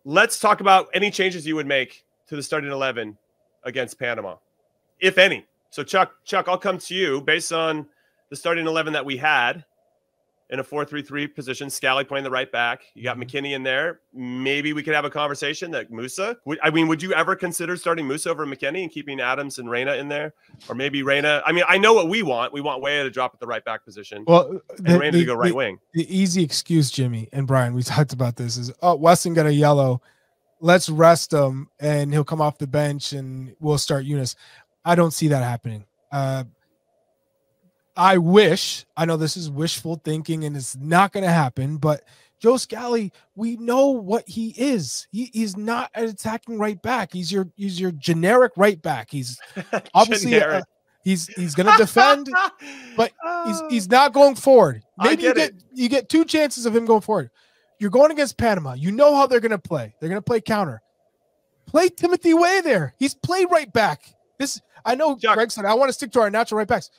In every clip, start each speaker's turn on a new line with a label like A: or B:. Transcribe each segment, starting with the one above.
A: let's talk about any changes you would make to the starting 11 against Panama, if any. So Chuck, I'll come to you based on the starting 11 that we had in a 4-3-3 position. Scally playing the right back. You got McKinney in there. Maybe we could have a conversation that Musa. Would you ever consider starting Musa over McKinney and keeping Adams and Reyna in there? Or maybe Reyna. I mean, I know what we want. We want Weah to drop at the right back position.
B: Well,
A: and Reyna to go right wing.
B: The easy excuse, Jimmy and Brian, we talked about this, is, oh, Weston got a yellow. Let's rest him and he'll come off the bench and we'll start Eunice. I don't see that happening. I know this is wishful thinking and it's not going to happen, but Joe Scally, we know what he is. He's not an attacking right back. He's your generic right back. He's obviously he's going to defend, but he's not going forward. Maybe you get 2 chances of him going forward. You're going against Panama. You know how they're going to play. They're going to play counter. Play Timothy Weah there. He's played right back. I know Greg said I want to stick to our natural right backs.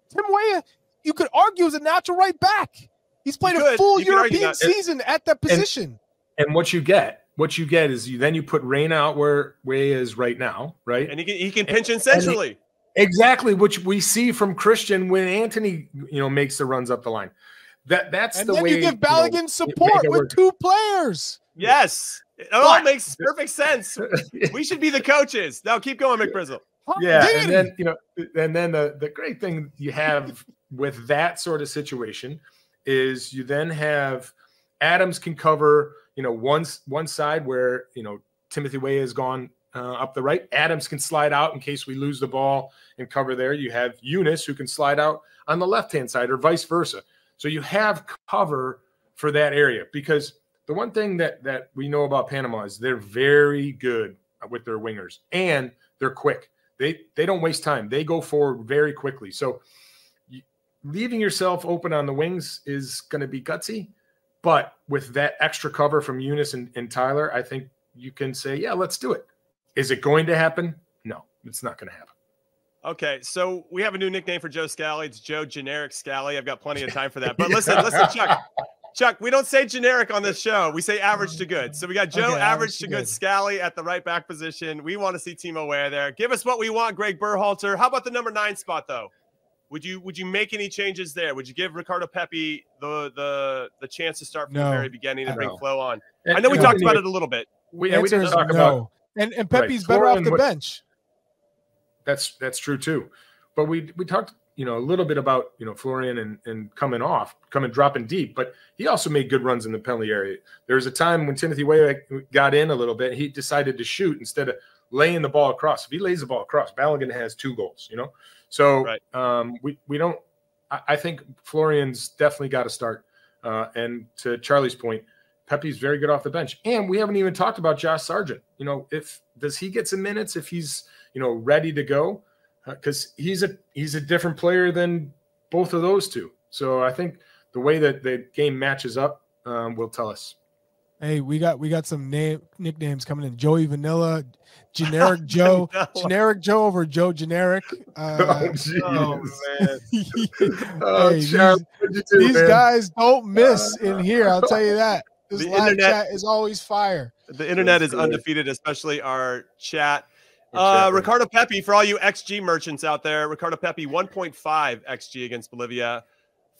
B: Tim Weah, you could argue, is a natural right back. He's played a full European season at that position.
C: And what you get is you put Reyna out where Weah is right now, right?
A: And he can pinch in centrally.
C: Exactly, which we see from Christian when Anthony, makes the runs up the line. That's the way. And
B: then you give Balogun support with 2 players.
A: Yes, it all makes perfect sense. We should be the coaches. Now keep going, McBrizzle.
C: Yeah, and then the great thing you have with that sort of situation is you then have Adams can cover, one side where Timothy Weah has gone up the right. Adams can slide out in case we lose the ball and cover there. You have Eunice who can slide out on the left-hand side or vice versa. So you have cover for that area, because the one thing that we know about Panama is they're very good with their wingers and they're quick. They don't waste time. They go forward very quickly. So leaving yourself open on the wings is going to be gutsy, but with that extra cover from Eunice and Tyler, I think you can say, yeah, let's do it. Is it going to happen? No, it's not going to happen.
A: Okay, so we have a new nickname for Joe Scally. It's Joe Generic Scally. I've got plenty of time for that. But listen, Chuck, we don't say generic on this show. We say average to good. So we got Joe average to good Scally at the right back position. We want to see Timo Weah there. Give us what we want, Greg Berhalter. How about the number 9 spot, though? Would you make any changes there? Would you give Ricardo Pepi the chance to start from the very beginning and bring Flo on? I know we talked about it a little bit.
B: We didn't talk about and Pepi's better off the bench.
C: That's true too. But we talked a little bit about Florian and dropping deep, but he also made good runs in the penalty area. There was a time when Timothy Weah got in a little bit, he decided to shoot instead of laying the ball across. If he lays the ball across, Balogun has 2 goals. So we don't. I think Florian's definitely got to start. And to Charlie's point, Pepe's very good off the bench, and we haven't even talked about Josh Sargent. Does he get some minutes if he's ready to go? Because he's a different player than both of those two. So I think the way that the game matches up will tell us.
B: Hey, we got some nicknames coming in. Joey Vanilla, Generic Joe, Generic Joe over Joe Generic.
C: Man!
B: These guys don't miss in here. I'll tell you that. This live chat is always fire.
A: The internet is undefeated, especially our chat. Ricardo Pepi, for all you XG merchants out there, Ricardo Pepi 1.5 XG against Bolivia.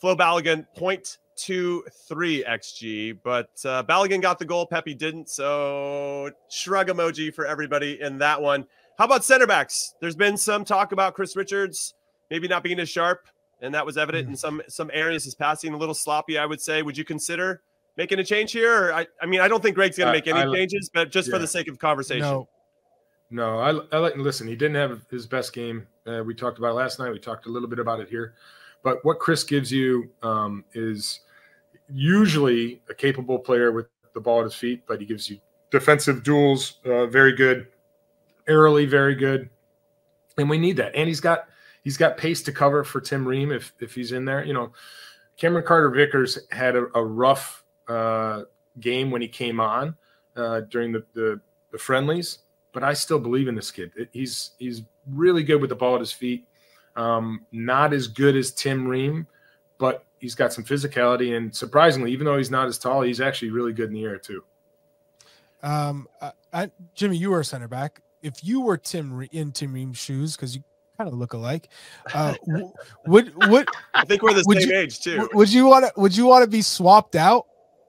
A: Flo Balogun 0.23 XG, but Balogun got the goal, Pepi didn't, so shrug emoji for everybody in that one. How about center backs? There's been some talk about Chris Richards maybe not being as sharp, and that was evident in some areas. His passing a little sloppy, I would say. Would you consider making a change here? Or I don't think Greg's going to make any changes, but just for the sake of conversation.
C: No, I like. Listen, he didn't have his best game. We talked about it last night. We talked a little bit about it here. But what Chris gives you is usually a capable player with the ball at his feet, but he gives you defensive duels, very good, aerially very good, and we need that. And he's got pace to cover for Tim Ream if he's in there. Cameron Carter-Vickers had a rough game when he came on during the friendlies. But I still believe in this kid. He's really good with the ball at his feet. Not as good as Tim Ream, but he's got some physicality. And surprisingly, even though he's not as tall, he's actually really good in the air too.
B: Jimmy, you were a center back. If you were Tim Ream's shoes, because you kind of look alike, would
A: I think we're the same age too.
B: Would you want to be swapped out,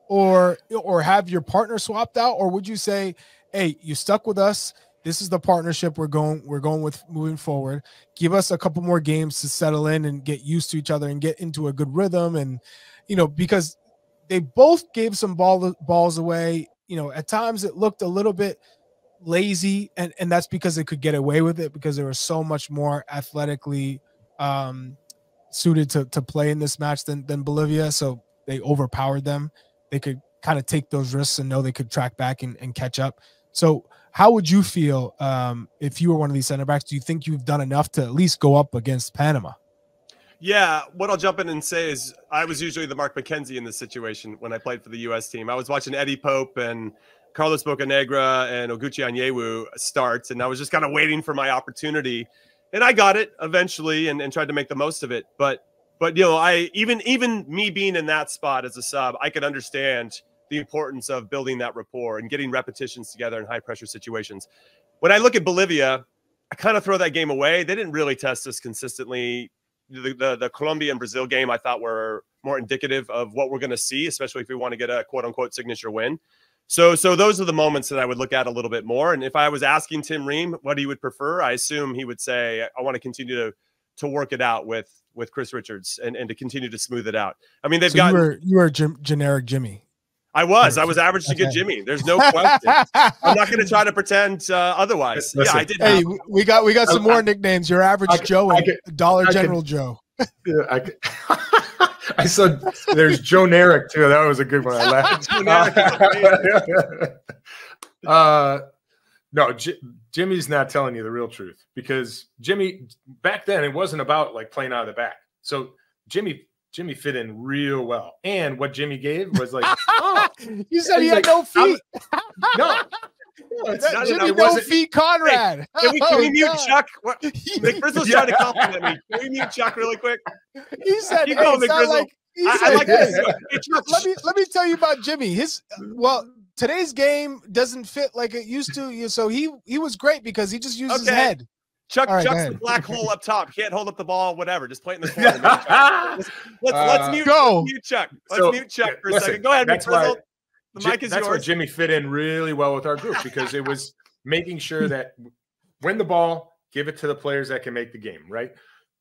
B: or have your partner swapped out, or would you say, hey, you stuck with us? This is the partnership we're going with moving forward. Give us a couple more games to settle in and get used to each other and get into a good rhythm. And, because they both gave some balls away, at times it looked a little bit lazy, and that's because they could get away with it because they were so much more athletically suited to play in this match than Bolivia. So they overpowered them. They could kind of take those risks and know they could track back and catch up. So how would you feel if you were one of these center backs? Do you think you've done enough to at least go up against Panama?
A: Yeah, what I'll jump in and say is I was usually the Mark McKenzie in this situation when I played for the U.S. team. I was watching Eddie Pope and Carlos Bocanegra and Oguchi Onyewu start, and I was just kind of waiting for my opportunity. And I got it eventually and tried to make the most of it. But I even me being in that spot as a sub, I could understand the importance of building that rapport and getting repetitions together in high pressure situations. When I look at Bolivia, I kind of throw that game away. They didn't really test us consistently. The Colombia and Brazil game I thought were more indicative of what we're going to see, especially if we want to get a quote unquote signature win. So those are the moments that I would look at a little bit more. And if I was asking Tim Ream what he would prefer, I assume he would say, I want to continue to work it out with Chris Richards and to continue to smooth it out. I mean,
B: you were generic Jimmy.
A: I was average to good Jimmy. There's no question. I'm not going to try to pretend otherwise.
C: Listen,
A: yeah, I did.
B: Hey, we got some more nicknames. Your average Joe and Dollar General Joe.
C: Yeah, I said there's Joe Narek too. That was a good one. I laughed. No, Jimmy's not telling you the real truth, because Jimmy back then it wasn't about like playing out of the back. So Jimmy fit in real well, and what Jimmy gave was like,
B: you said he had no feet.
C: No.
B: Jimmy no feet Conrad.
A: Hey, can we mute Chuck? McBrizzle's trying to compliment me. Can we mute Chuck really quick?
B: He said,
A: you go, McBrizzle.
B: Let me tell you about Jimmy. Today's game doesn't fit like it used to. So he was great because he just used his head.
A: Chuck's the black hole up top. Can't hold up the ball, whatever. Just play it in the corner. Let's mute Chuck. Let's mute Chuck for a second. Go ahead, McBrizzle. The mic is yours.
C: That's where Jimmy fit in really well with our group, because it was making sure that win the ball, give it to the players that can make the game, right?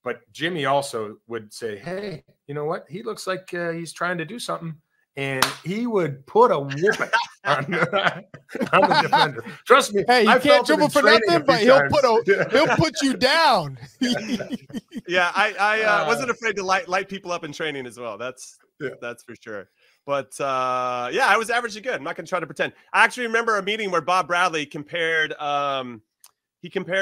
C: But Jimmy also would say, hey, you know what? He looks like he's trying to do something. And he would put a whooping on the defender. Trust me.
B: Hey, you can't dribble for nothing, but he'll put you down.
A: Yeah, I wasn't afraid to light people up in training as well. That's for sure. But yeah, I was average to good. I'm not going to try to pretend. I actually remember a meeting where Bob Bradley compared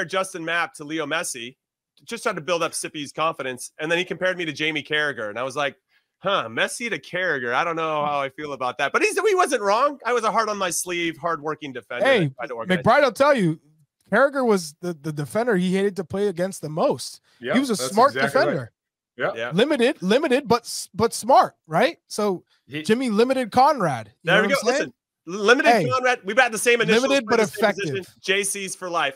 A: Justin Mapp to Leo Messi, just trying to build up Sippy's confidence, and then he compared me to Jamie Carragher, and I was like, Messi to Carragher. I don't know how I feel about that. But he wasn't wrong. I was a hard on my sleeve, hardworking defender.
B: Hey, McBride will tell you, Carragher was the defender he hated to play against the most. Yep, he was a smart defender.
C: Right. Yeah.
B: Limited, but smart, right? So Jimmy limited Conrad.
A: There we go. Listen, limited Conrad. We've got the same initials.
B: Limited but effective.
A: JC's for life.